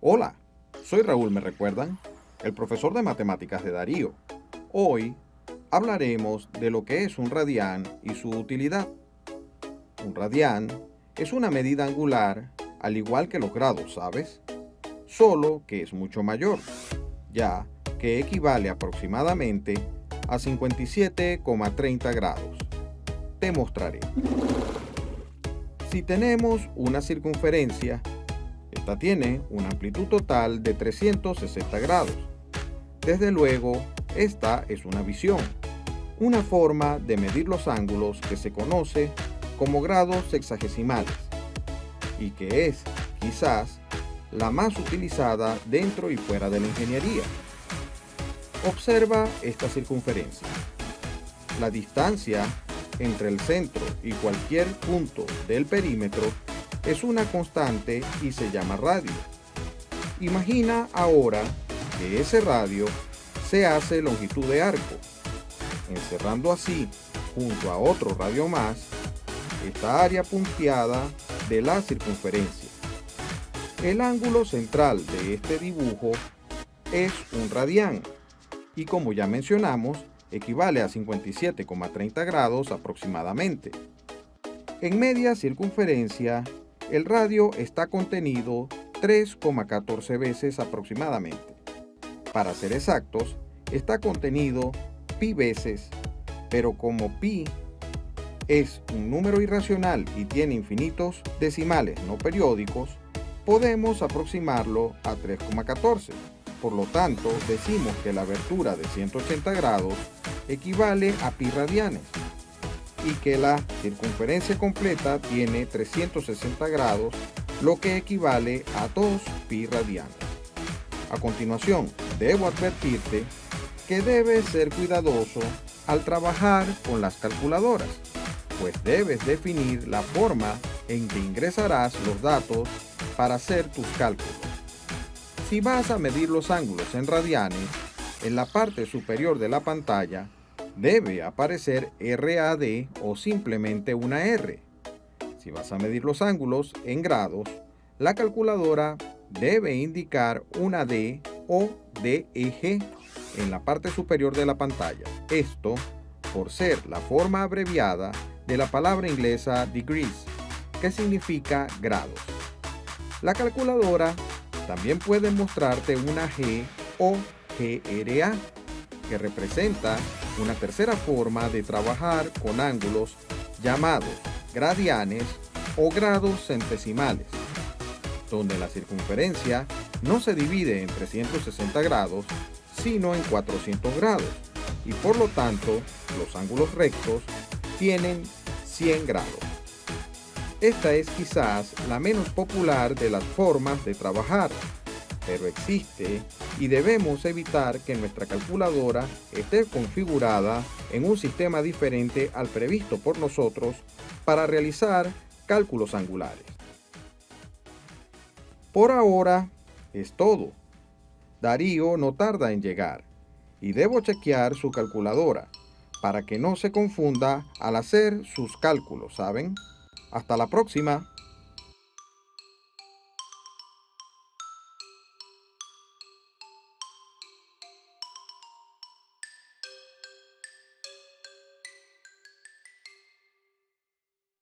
Hola, soy Raúl, ¿me recuerdan? El profesor de matemáticas de Darío. Hoy hablaremos de lo que es un radián y su utilidad. Un radián es una medida angular, al igual que los grados, ¿sabes? Solo que es mucho mayor, ya que equivale aproximadamente a 57,30 grados. Te mostraré. Si tenemos una circunferencia, esta tiene una amplitud total de 360 grados. Desde luego, esta es una visión, una forma de medir los ángulos que se conoce como grados sexagesimales y que es, quizás, la más utilizada dentro y fuera de la ingeniería. Observa esta circunferencia. La distancia entre el centro y cualquier punto del perímetro es una constante y se llama radio. Imagina ahora que ese radio se hace longitud de arco, encerrando así, junto a otro radio más, esta área punteada de la circunferencia. El ángulo central de este dibujo es un radián y, como ya mencionamos, equivale a 57,30 grados aproximadamente. En media circunferencia, el radio está contenido 3,14 veces aproximadamente. Para ser exactos, está contenido pi veces, pero como pi es un número irracional y tiene infinitos decimales no periódicos, podemos aproximarlo a 3,14. Por lo tanto, decimos que la abertura de 180 grados equivale a pi radianes y que la circunferencia completa tiene 360 grados, lo que equivale a 2 pi radianes. A continuación, debo advertirte que debes ser cuidadoso al trabajar con las calculadoras, pues debes definir la forma en que ingresarás los datos para hacer tus cálculos. Si vas a medir los ángulos en radianes, en la parte superior de la pantalla debe aparecer RAD o simplemente una R. Si vas a medir los ángulos en grados, la calculadora debe indicar una D o DEG en la parte superior de la pantalla. Esto por ser la forma abreviada de la palabra inglesa degrees, que significa grados. La calculadora también puede mostrarte una G o GRA, que representa una tercera forma de trabajar con ángulos llamados gradianes o grados centesimales, donde la circunferencia no se divide en 360 grados, sino en 400 grados, y por lo tanto los ángulos rectos tienen 100 grados. Esta es quizás la menos popular de las formas de trabajar, pero existe y debemos evitar que nuestra calculadora esté configurada en un sistema diferente al previsto por nosotros para realizar cálculos angulares. Por ahora es todo. Darío no tarda en llegar y debo chequear su calculadora para que no se confunda al hacer sus cálculos, ¿saben? Hasta la próxima.